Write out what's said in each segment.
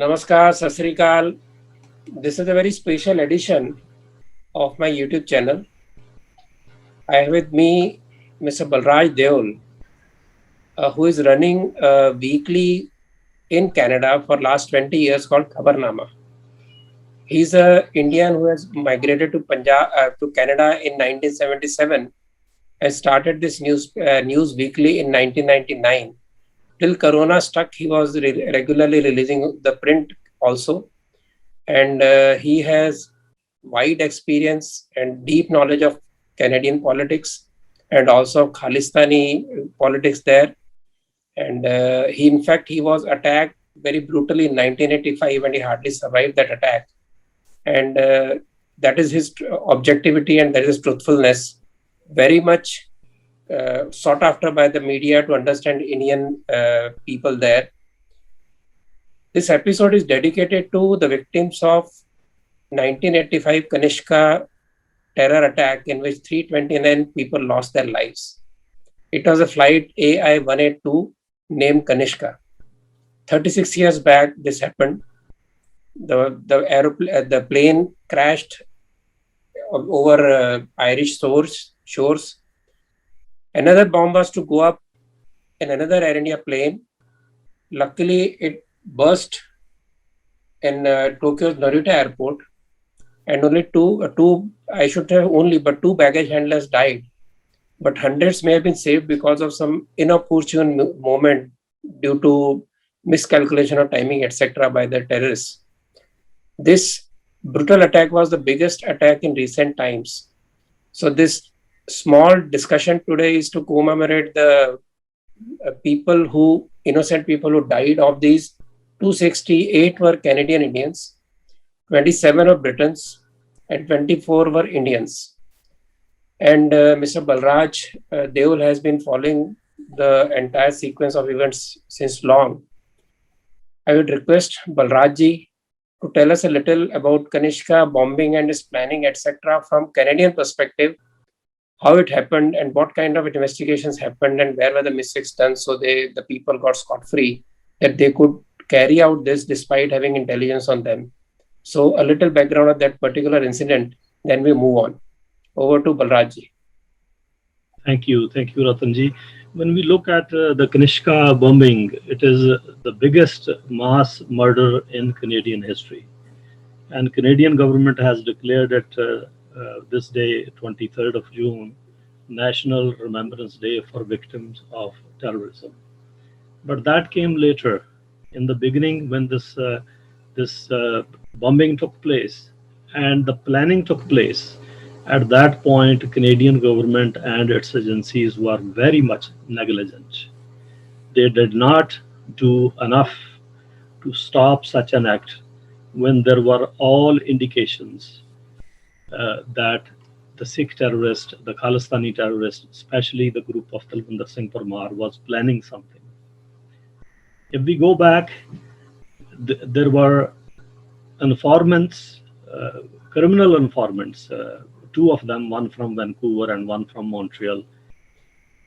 Namaskar, Sat Sri Akal. This is a very special edition of my YouTube channel. I have with me Mr. Balraj Deol, who is running weekly in Canada for last 20 years called Khabarnama. He's an Indian who has migrated to Canada in 1977 and started this news weekly in 1999. Till Corona struck, he was regularly releasing the print also. And he has wide experience and deep knowledge of Canadian politics and also Khalistani politics there. And he was attacked very brutally in 1985 and he hardly survived that attack. And that is his objectivity and that is his truthfulness, very much sought after by the media to understand Indian people there. This episode is dedicated to the victims of 1985 Kanishka terror attack in which 329 people lost their lives. It was a flight AI-182 named Kanishka. 36 years back, this happened. The plane crashed over Irish shores. Another bomb was to go up in another Air India plane. Luckily, it burst in Tokyo's Narita airport, and only two baggage handlers died. But hundreds may have been saved because of some inopportune moment due to miscalculation of timing, etc. by the terrorists. This brutal attack was the biggest attack in recent times. So this small discussion today is to commemorate the innocent people who died. Of these, 268 were Canadian Indians, 27 were Britons, and 24 were Indians. And Mr. Balraj Deol has been following the entire sequence of events since long. I would request Balrajji to tell us a little about Kanishka bombing and its planning, etc. from Canadian perspective, how it happened and what kind of investigations happened and where were the mistakes done so the people got scot-free, that they could carry out this despite having intelligence on them. So a little background of that particular incident, then we move on. Over to Balrajji. Thank you, Ratanji. When we look at the Kanishka bombing, it is the biggest mass murder in Canadian history. And Canadian government has declared it this day, 23rd of June, National Remembrance Day for victims of terrorism. But that came later. In the beginning, when this bombing took place and the planning took place, at that point, Canadian government and its agencies were very much negligent. They did not do enough to stop such an act when there were all indications that the Sikh terrorist, the Khalistani terrorist, especially the group of Talvinder Singh Parmar, was planning something. If we go back, there were informants, criminal informants, two of them, one from Vancouver and one from Montreal,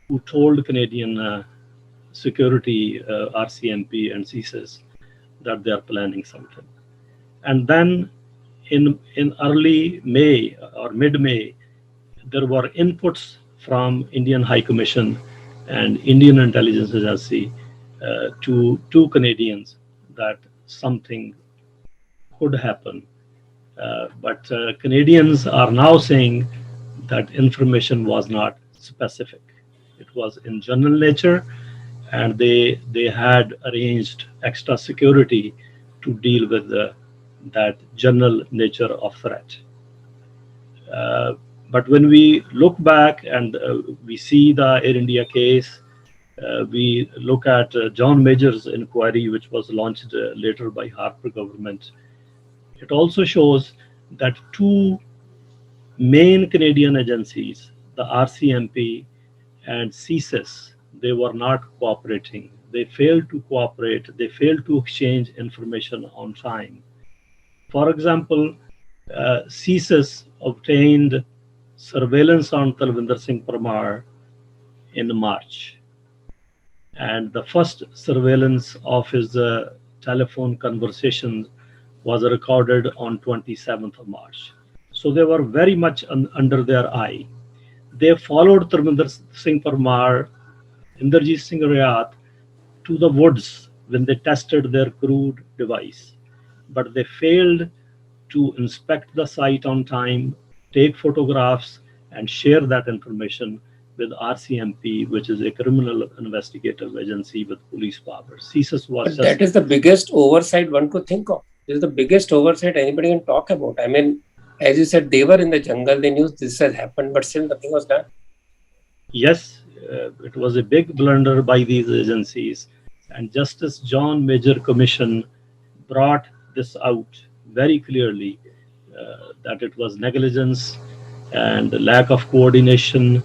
who told Canadian security, RCMP and CSIS, that they are planning something. And then in early May or mid-May, there were inputs from Indian High Commission and Indian Intelligence Agency to Canadians that something could happen. But Canadians are now saying that information was not specific. It was in general nature, and they had arranged extra security to deal with that general nature of threat. But when we look back and we see the Air India case, we look at John Major's inquiry, which was launched later by Harper government. It also shows that two main Canadian agencies, the RCMP and CSIS, they were not cooperating. They failed to cooperate. They failed to exchange information on time. For example, CSIS obtained surveillance on Talvinder Singh Parmar in March. And the first surveillance of his telephone conversations was recorded on 27th of March. So they were very much under their eye. They followed Tarminder Singh Parmar, Inderjeet Singh Riat to the woods when they tested their crude device. But they failed to inspect the site on time, take photographs, and share that information with RCMP, which is a criminal investigative agency with police power. CSIS was But that is the biggest oversight one could think of. This is the biggest oversight anybody can talk about. I mean, as you said, they were in the jungle, they knew this has happened, but still nothing was done. Yes, it was a big blunder by these agencies, and Justice John Major Commission brought this out very clearly that it was negligence and lack of coordination,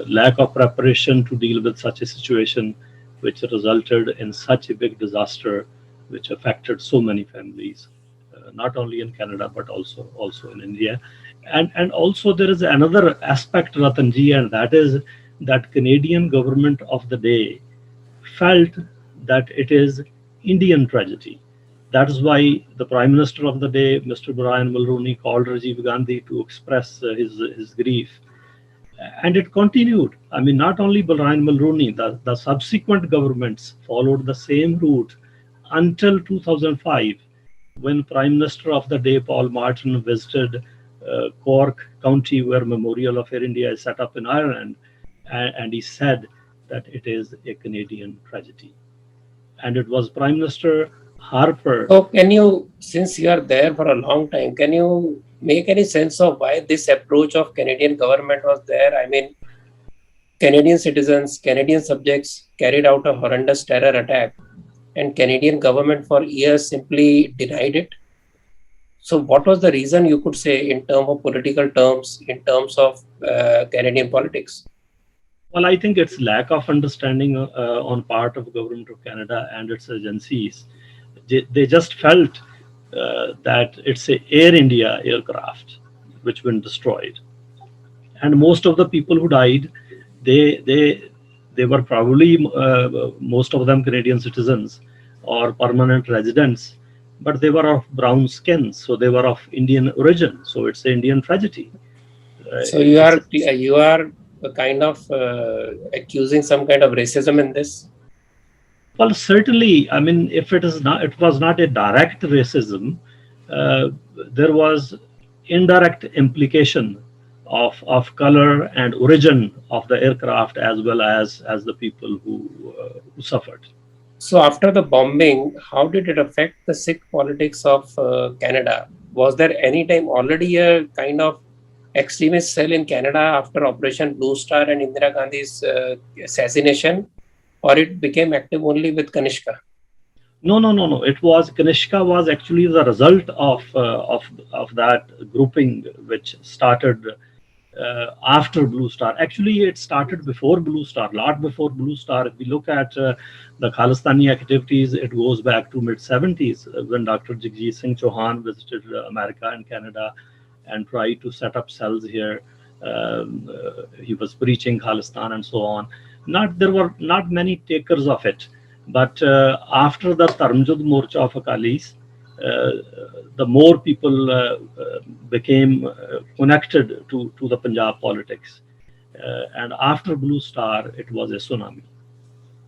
lack of preparation to deal with such a situation, which resulted in such a big disaster, which affected so many families, not only in Canada but also in India. And also there is another aspect, Ratanji, and that is that Canadian government of the day felt that it is Indian tragedy. That is why the Prime Minister of the day, Mr. Brian Mulroney, called Rajiv Gandhi to express his grief. And it continued. I mean, not only Brian Mulroney, the subsequent governments followed the same route until 2005, when Prime Minister of the day, Paul Martin, visited Cork County, where Memorial of Air India is set up in Ireland, and he said that it is a Canadian tragedy. And it was Prime Minister Harper. So can you, since you are there for a long time, can you make any sense of why this approach of Canadian government was there? I mean, Canadian citizens, Canadian subjects carried out a horrendous terror attack, and Canadian government for years simply denied it. So what was the reason, you could say, in terms of political terms, in terms of Canadian politics? Well, I think it's lack of understanding on part of government of Canada and its agencies. They just felt that it's a Air India aircraft which been destroyed, and most of the people who died, they were probably most of them Canadian citizens or permanent residents, but they were of brown skin, so they were of Indian origin. So it's an Indian tragedy. So you are kind of accusing some kind of racism in this? Well, certainly. I mean, if it was not a direct racism. There was indirect implication of color and origin of the aircraft, as well as the people who suffered. So after the bombing, how did it affect the Sikh politics of Canada? Was there any time already a kind of extremist cell in Canada after Operation Blue Star and Indira Gandhi's assassination, or it became active only with Kanishka? No. It was Kanishka was actually the result of that grouping, which started after Blue Star. Actually, it started before Blue Star, lot before Blue Star. If we look at the Khalistani activities, it goes back to mid-70s when Dr. Jagjit Singh Chauhan visited America and Canada and tried to set up cells here. He was preaching Khalistan and so on. There were not many takers of it, but after the Dharmjud Morcha of Akalis, the more people became connected to the Punjab politics. And after Blue Star, it was a tsunami.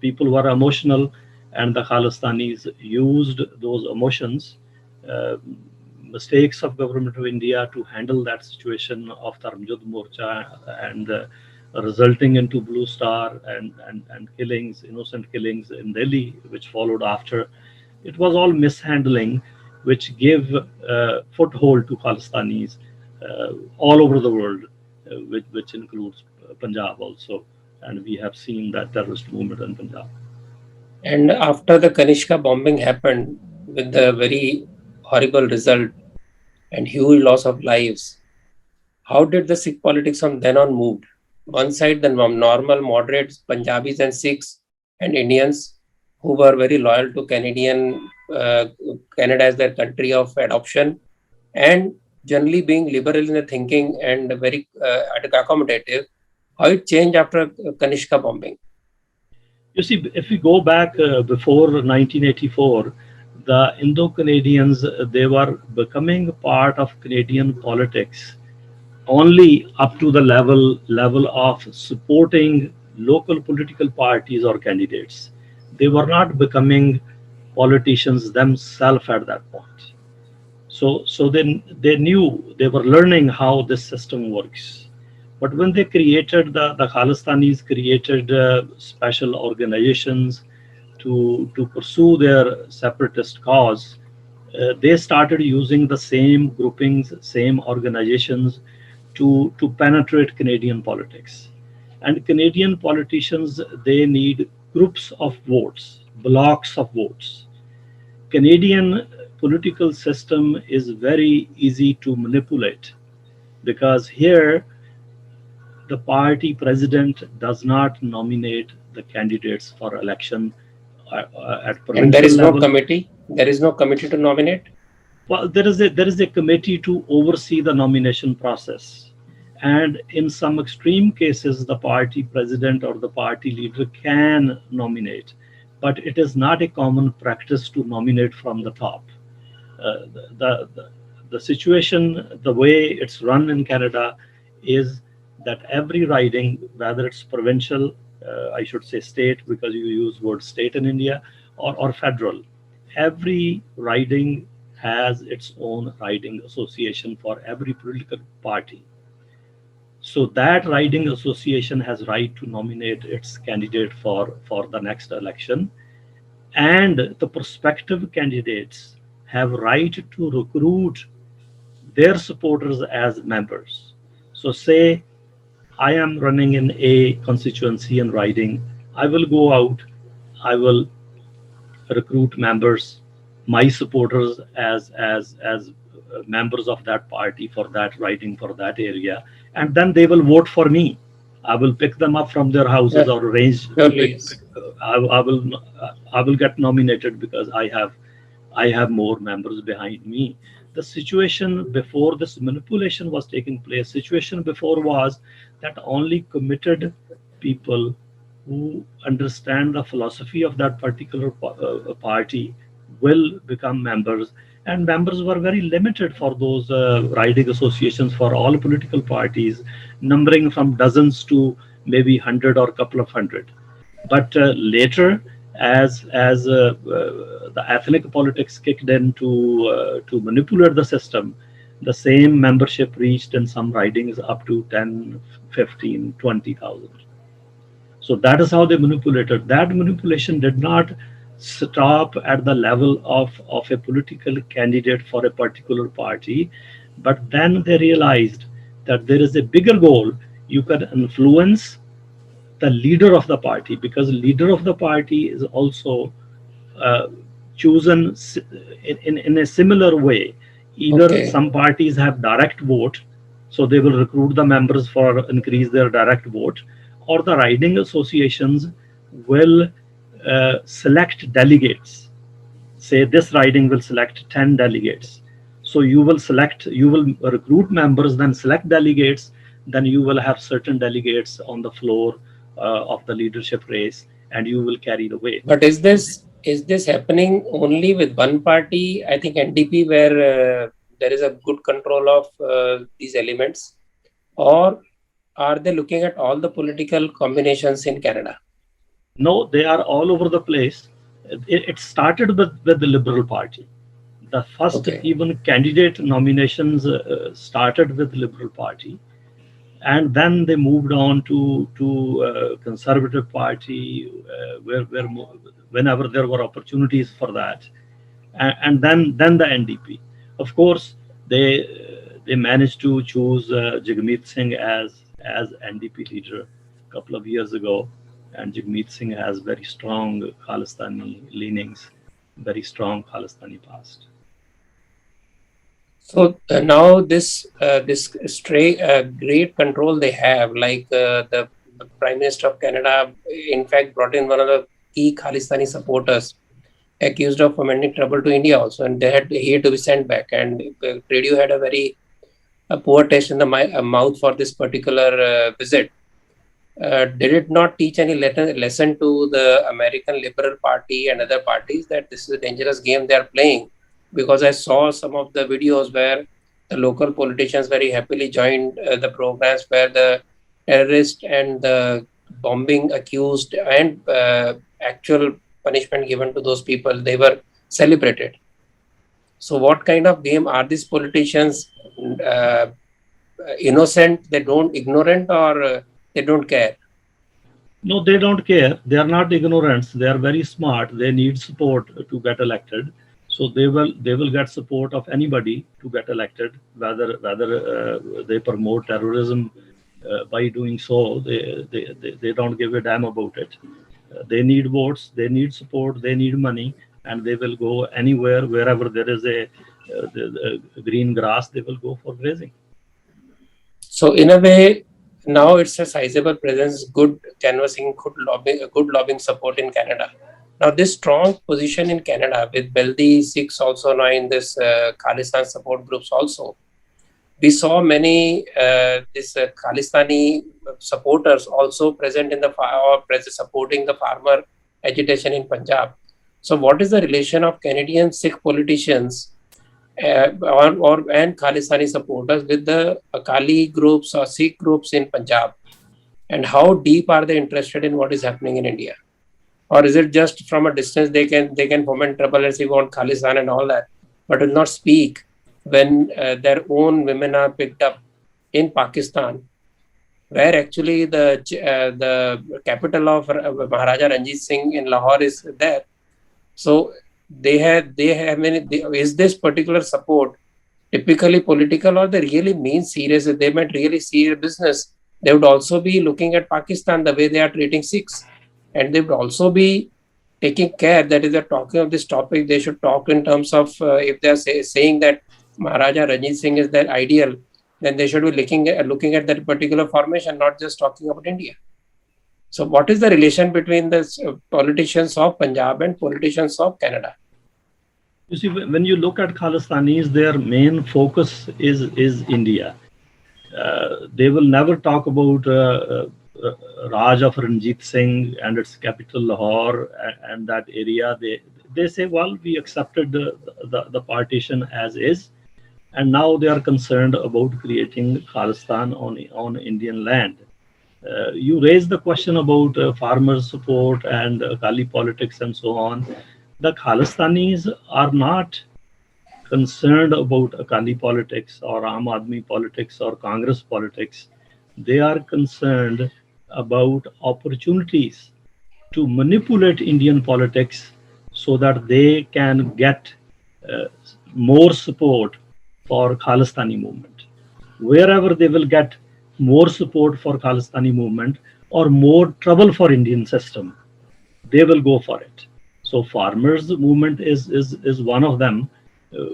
People were emotional, and the Khalistanis used those emotions, mistakes of government of India to handle that situation of Dharmjud Morcha and resulting into Blue Star and killings, innocent killings in Delhi, which followed after. It was all mishandling, which gave foothold to Khalistanis all over the world, which includes Punjab also. And we have seen that terrorist movement in Punjab. And after the Kanishka bombing happened, with the very horrible result and huge loss of lives, how did the Sikh politics from then on moved? One side, the normal moderates, Punjabis and Sikhs and Indians, who were very loyal to Canada as their country of adoption, and generally being liberal in the thinking and very accommodative. How it changed after Kanishka bombing? You see, if we go back before 1984, The Indo-Canadians, they were becoming part of Canadian politics only up to the level of supporting local political parties or candidates. They were not becoming politicians themselves at that point. So they knew, they were learning how this system works. But when they created the Khalistanis created special organizations to pursue their separatist cause, they started using the same groupings, same organizations to penetrate Canadian politics. And Canadian politicians, they need groups of votes, blocks of votes. Canadian political system is very easy to manipulate because here the party president does not nominate the candidates for election at And there provincial is no level. committee. There is no committee to nominate. Well, there is a committee to oversee the nomination process, and in some extreme cases, the party president or the party leader can nominate, but it is not a common practice to nominate from the top. The situation, the way it's run in Canada, is that every riding, whether it's provincial, I should say state, because you use word state in India, or federal, every riding has its own riding association for every political party. So that riding association has right to nominate its candidate for the next election, and the prospective candidates have right to recruit their supporters as members. So say I am running in a constituency and riding, I will go out, I will recruit members, my supporters as members of that party for that riding for that area, and then they will vote for me. I will pick them up from their houses Yeah, or arrange to surely pick. yes. I will get nominated because I have more members behind me. The situation before this manipulation was taking place, situation before was that only committed people who understand the philosophy of that particular party will become members. And members were very limited for those riding associations for all political parties, numbering from dozens to maybe 100 or a couple of hundred. But later, as the ethnic politics kicked in to manipulate the system, the same membership reached in some ridings up to 10, 15, 20,000. So that is how they manipulated. That manipulation did not stop at the level of a political candidate for a particular party, but then they realized that there is a bigger goal. You can influence the leader of the party, because leader of the party is also uh, chosen in a similar way. Either Okay. some parties have direct vote, so they will recruit the members for increase their direct vote, or the riding associations will select delegates. Say this riding will select 10 delegates. So you will recruit members, then select delegates, then you will have certain delegates on the floor of the leadership race, and you will carry the weight. But is this happening only with one party? I think NDP, where there is a good control of these elements, or are they looking at all the political combinations in Canada? No, they are all over the place. It started with the Liberal Party. The first Okay. even candidate nominations started with Liberal Party, and then they moved on to Conservative Party, whenever there were opportunities for that, and then the NDP. Of course, they managed to choose Jagmeet Singh as NDP leader a couple of years ago, and Jagmeet Singh has very strong Khalistani leanings, very strong Khalistani past. So now this great control they have, like the Prime Minister of Canada, in fact, brought in one of the key Khalistani supporters, accused of fomenting trouble to India also, and he had to be sent back. And Trudeau had a very poor taste in the mouth for this particular visit. did it not teach any lesson to the American Liberal Party and other parties that this is a dangerous game they are playing? Because I saw some of the videos where the local politicians very happily joined the programs where the terrorist and the bombing accused and actual punishment given to those people, they were celebrated. So, what kind of game are these politicians? Uh, Innocent, they don't ignorant, or they don't care? No, they don't care. They are not ignorants. They are very smart. They need support to get elected. So they will get support of anybody to get elected. Whether they promote terrorism by doing so, they don't give a damn about it. They need votes. They need support. They need money, and they will go anywhere wherever there is the green grass. They will go for grazing. So in a way, now it's a sizable presence, good canvassing, good lobbying support in Canada. Now this strong position in Canada with wealthy Sikhs also now in this Khalistan support groups also. We saw many this Khalistani supporters also present in the or present supporting the farmer agitation in Punjab. So what is the relation of Canadian Sikh politicians or and Khalistani supporters with the Akali groups or Sikh groups in Punjab, and how deep are they interested in what is happening in India, or is it just from a distance they can foment trouble and say we want Khalistan and all that, but will not speak when their own women are picked up in Pakistan, where actually the capital of Maharaja Ranjit Singh in Lahore is there. So is this particular support typically political, or they really mean serious? If they might really see a business, they would also be looking at Pakistan the way they are treating Sikhs, and they would also be taking care that if they're talking of this topic, they should talk in terms of if they're saying that Maharaja Ranjit Singh is their ideal, then they should be looking at that particular formation, not just talking about India. So, what is the relation between the politicians of Punjab and politicians of Canada? You see, when you look at Khalistanis, their main focus is India. They will never talk about Raj of Ranjit Singh and its capital Lahore and that area. They say, well, we accepted the partition as is, and now they are concerned about creating Khalistan on Indian land. You raised the question about farmer support and Akali politics and so on. The Khalistanis are not concerned about Akali politics or Aam Aadmi politics or Congress politics. They are concerned about opportunities to manipulate Indian politics so that they can get uh, more support for Khalistani movement. Wherever they will get more support for Khalistani movement or more trouble for Indian system, they will go for it. So farmers movement is one of them,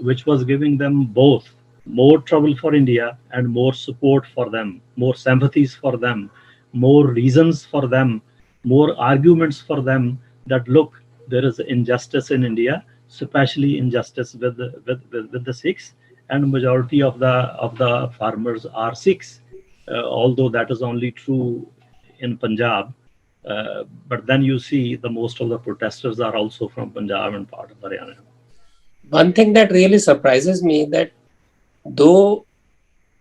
which was giving them both more trouble for India and more support for them, more sympathies for them, more reasons for them, more arguments for them that look, there is injustice in India, especially injustice with the Sikhs, and majority of the farmers are Sikhs, although that is only true in Punjab. But then you see the most of the protesters are also from Punjab and part of Haryana. One thing that really surprises me that though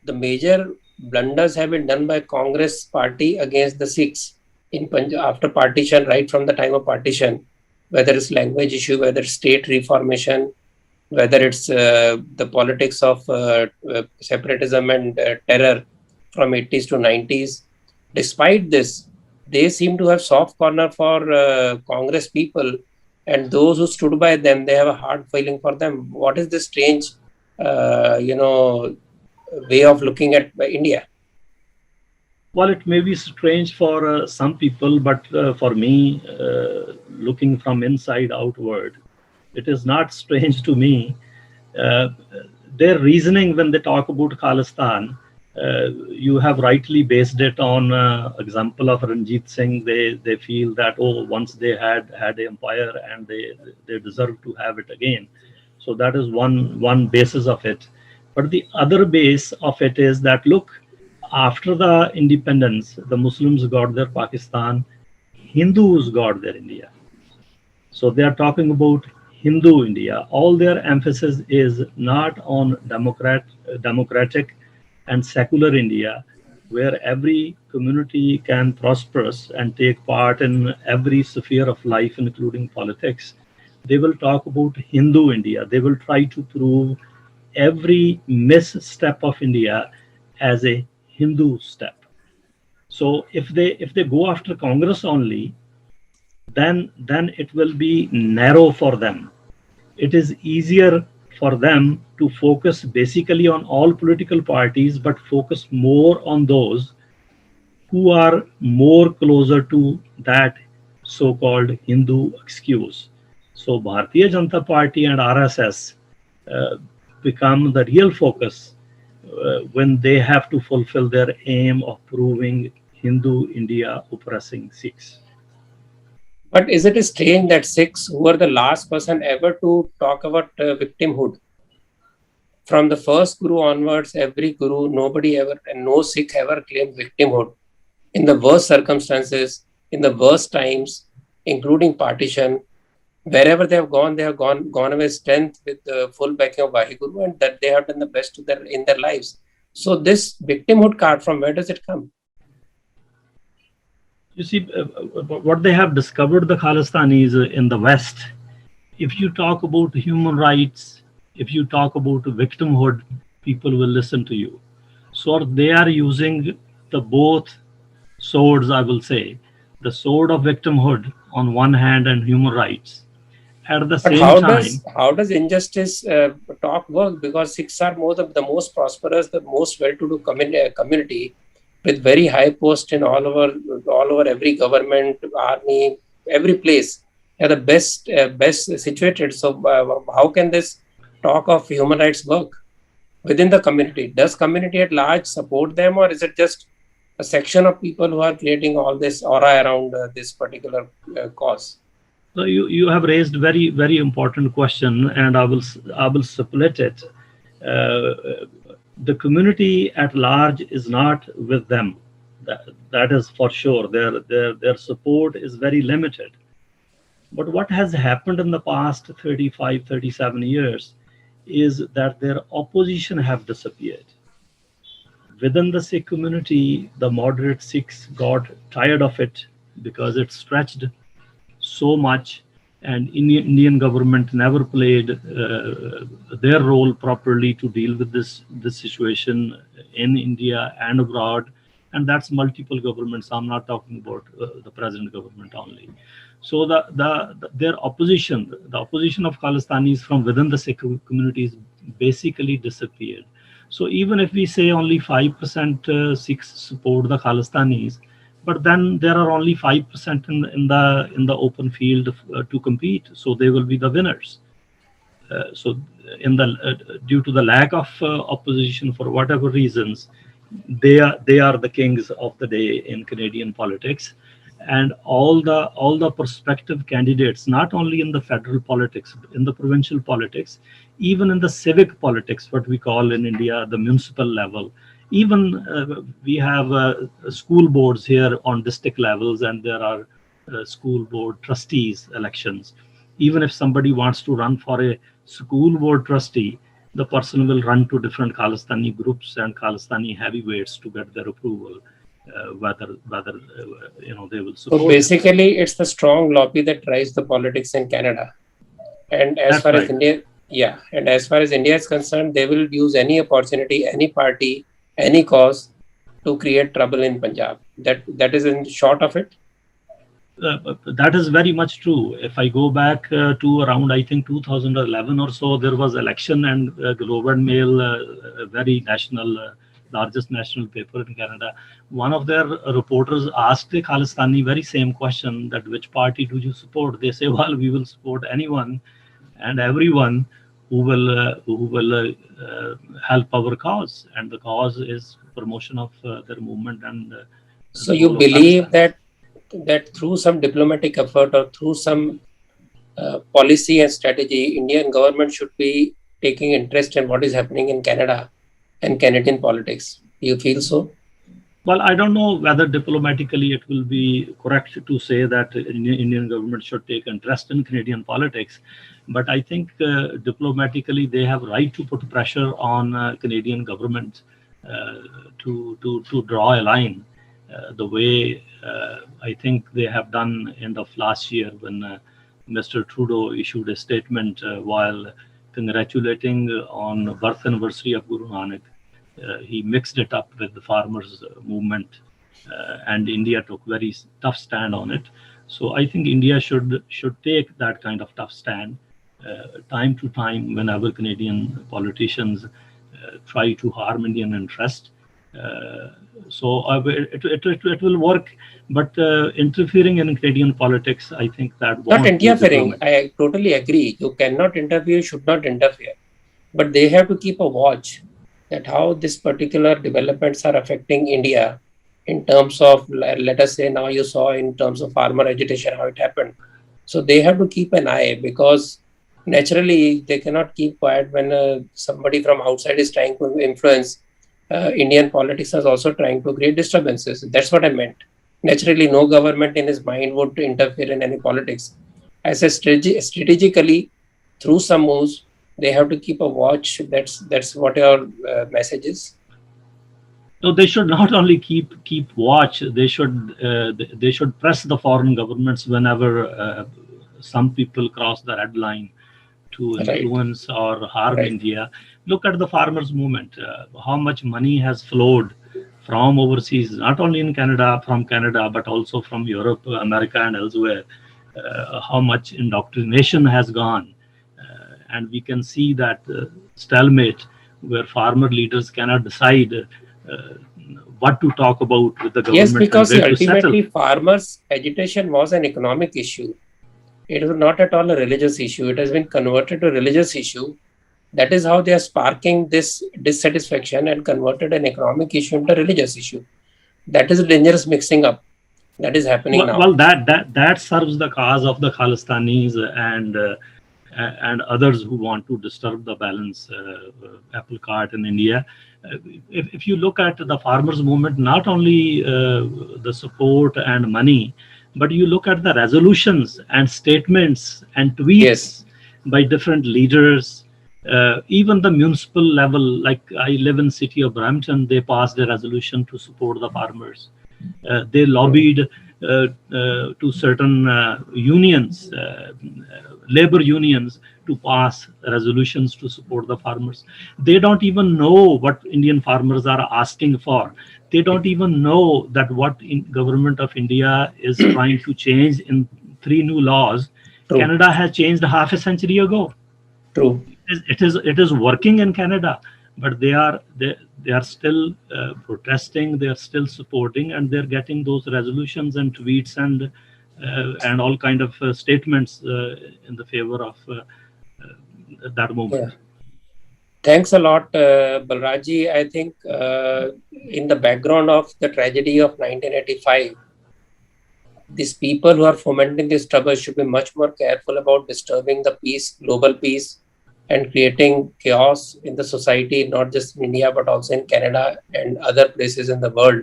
the major blunders have been done by Congress party against the Sikhs in Punjab after partition, right from the time of partition, whether it's language issue, whether it's state reformation, whether it's the politics of separatism and terror from 80s to 90s. Despite this, they seem to have soft corner for Congress people, and those who stood by them, they have a hard feeling for them. What is this strange, uh, you know, way of looking at India? Well, it may be strange for some people, but for me, looking from inside outward, it is not strange to me. Uh, their reasoning when they talk about Khalistan, you have rightly based it on example of Ranjit Singh. They feel that, oh, once they had the empire and they deserve to have it again. So that is one basis of it. But the other base of it is that, look, After the independence, the Muslims got their Pakistan, Hindus got their India. So they are talking about Hindu India. All their emphasis is not on democratic and secular India, where every community can prosper and take part in every sphere of life, including politics. They will talk about Hindu India. They will try to prove every misstep of India as a Hindu step. So if they go after Congress only, then it will be narrow for them. It is easier for them to focus basically on all political parties, but focus more on those who are more closer to that so-called Hindu excuse. So Bharatiya Janata Party and RSS uh, become the real focus when they have to fulfill their aim of proving Hindu India oppressing Sikhs. But is it strange that Sikhs, who were the last person ever to talk about victimhood, from the first Guru onwards, every Guru, nobody ever, and no Sikh ever claimed victimhood in the worst circumstances, in the worst times, including partition. Wherever they have gone away strength with the full backing of Vaheguru, and that they have done the best to in their lives. So this victimhood card, from where does it come? You see, what they have discovered, the Khalistanis in the West, if you talk about human rights, if you talk about victimhood, people will listen to you. So they are using the both swords, I will say, the sword of victimhood on one hand and human rights. At the But same time, how does injustice talk work? Because Sikhs are more the most prosperous, the most well-to-do community with very high post in all over every government, army, every place. They are the best situated. So how can this talk of human rights work within the community? Does community at large support them, or is it just a section of people who are creating all this aura around this particular cause? so you have raised very important question, and I will split it. The community at large is not with them. That is for sure. Their support is very limited. But what has happened in the past 35, 37 years is that their opposition have disappeared. Within the Sikh community, the moderate Sikhs got tired of it because it stretched so much, and Indian government never played their role properly to deal with this situation in India and abroad. And that's multiple governments. I'm not talking about the present government only. So their opposition, the opposition of Khalistanis from within the Sikh communities, basically disappeared. So even if we say only 5% Sikhs support the Khalistanis, but then there are only 5% in the open field to compete, so they will be the winners. So in the due to the lack of opposition for whatever reasons, they are the kings of the day in Canadian politics. And all the prospective candidates, not only in the federal politics, in the provincial politics, even in the civic politics, what we call in India the municipal level, even we have school boards here on district levels, and there are school board trustees elections. Even if somebody wants to run for a school board trustee, the person will run to different Khalistani groups and Khalistani heavyweights to get their approval, whether they will So support him. basically, it's the strong lobby that drives the politics in Canada. And as That's far as right. India, yeah, and as far as India is concerned, they will use any opportunity, any party, any cause to create trouble in Punjab. That is in short of it. That is very much true. If I go back to around, I think 2011 or so, there was election, and Globe and Mail, a very national, largest national paper in Canada, one of their reporters asked the Khalistani very same question, that which party do you support? They say, well, we will support anyone and everyone who will help our cause, and the cause is promotion of their movement and So the you whole of believe Khalistan. that through some diplomatic effort or through some policy and strategy, Indian government should be taking interest in what is happening in Canada and Canadian politics. Do you feel so? Well, I don't know whether diplomatically it will be correct to say that Indian government should take interest in Canadian politics, but I think diplomatically they have right to put pressure on Canadian government uh, to draw a line, the way I think they have done end of last year when Mr. Trudeau issued a statement while congratulating on birth anniversary of Guru Nanak. He mixed it up with the farmers movement, and India took very tough stand on it. So I think India should take that kind of tough stand time to time whenever Canadian politicians try to harm Indian interest. Uh, it will work, but interfering in Canadian politics, I think that Not won't be interfering. diplomatic. I totally agree. You cannot interfere, should not interfere. But they have to keep a watch that how this particular developments are affecting India in terms of, let us say, now you saw in terms of farmer agitation, how it happened. So they have to keep an eye, because naturally they cannot keep quiet when somebody from outside is trying to influence. Indian politics is also trying to create disturbances. That's what I meant. Naturally, no government in his mind would interfere in any politics. As a strategically, through some moves, they have to keep a watch. That's what your message is. No, they should not only keep watch. They should press the foreign governments whenever some people cross the red line to Right, influence or harm right. India. Look at the farmers' movement. How much money has flowed from overseas, not only in Canada, from Canada, but also from Europe, America, and elsewhere. How much indoctrination has gone, and we can see that stalemate where farmer leaders cannot decide what to talk about with the Yes, government and because see, where to settle. ultimately, farmers' agitation was an economic issue. It was not at all a religious issue. It has been converted to a religious issue. That is how they are sparking this dissatisfaction and converted an economic issue into a religious issue. That is a dangerous mixing up that is happening now. Well, that serves the cause of the Khalistanis and others who want to disturb the balance apple cart in India. If you look at the farmers movement, not only the support and money, but you look at the resolutions and statements and Yes, tweets by different leaders, even the municipal level. Like I live in city of Brampton, they passed a resolution to support the farmers. They lobbied to certain unions, labor unions, to pass resolutions to support the farmers. They don't even know what Indian farmers are asking for. They don't even know that what government of India is trying to change in three new laws. true, Canada has changed half a century ago. true. It is working in Canada, but they are still protesting, they are still supporting, and they're getting those resolutions and tweets and all kind of statements in the favor of that Yeah. movement. Thanks a lot, Balraji. I think in the background of the tragedy of 1985, these people who are fomenting this trouble should be much more careful about disturbing the peace, global peace, and creating chaos in the society, not just in India, but also in Canada and other places in the world,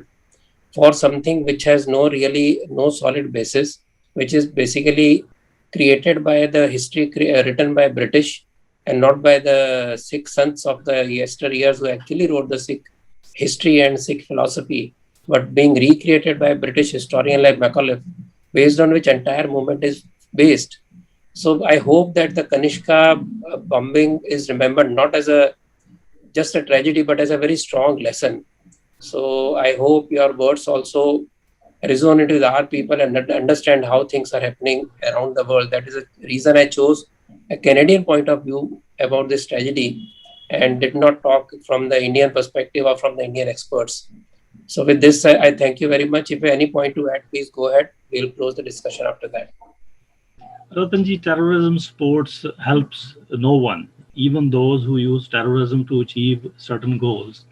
for something which has no solid basis, which is basically created by the history written by British and not by the Sikh sons of the yesteryears who actually wrote the Sikh history and Sikh philosophy, but being recreated by a British historian like Macauliffe, based on which entire movement is based. So I hope that the Kanishka bombing is remembered not as a just a tragedy, but as a very strong lesson. So I hope your words also resonate with our people and understand how things are happening around the world. That is the reason I chose a Canadian point of view about this tragedy and did not talk from the Indian perspective or from the Indian experts. So with this, I thank you very much. If you have any point to add, please go ahead. We'll close the discussion after that. Ratanji, terrorism supports helps no one, even those who use terrorism to achieve certain goals.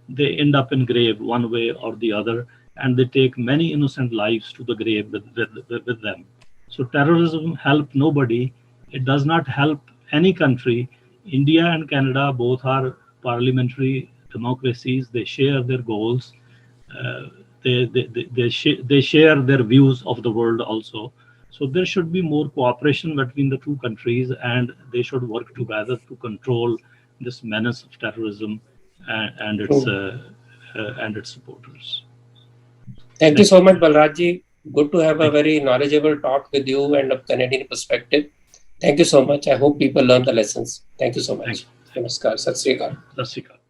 They end up in grave one way or the other, and they take many innocent lives to the grave with them. So terrorism help nobody. It does not help any country. India and Canada both are parliamentary democracies. They share their goals. uh, they share their views of the world also. So there should be more cooperation between the two countries, and they should work together to control this menace of terrorism True. and its supporters. Thank you Thank so you. much, Balrajji. Good to have a Thank you. very knowledgeable talk with you and a Canadian perspective. Thank you so much. I hope people learn the lessons. Thank you so Thank much. you. Thank you. Namaskar. Sat Sri Akal. Sat Sri Akal.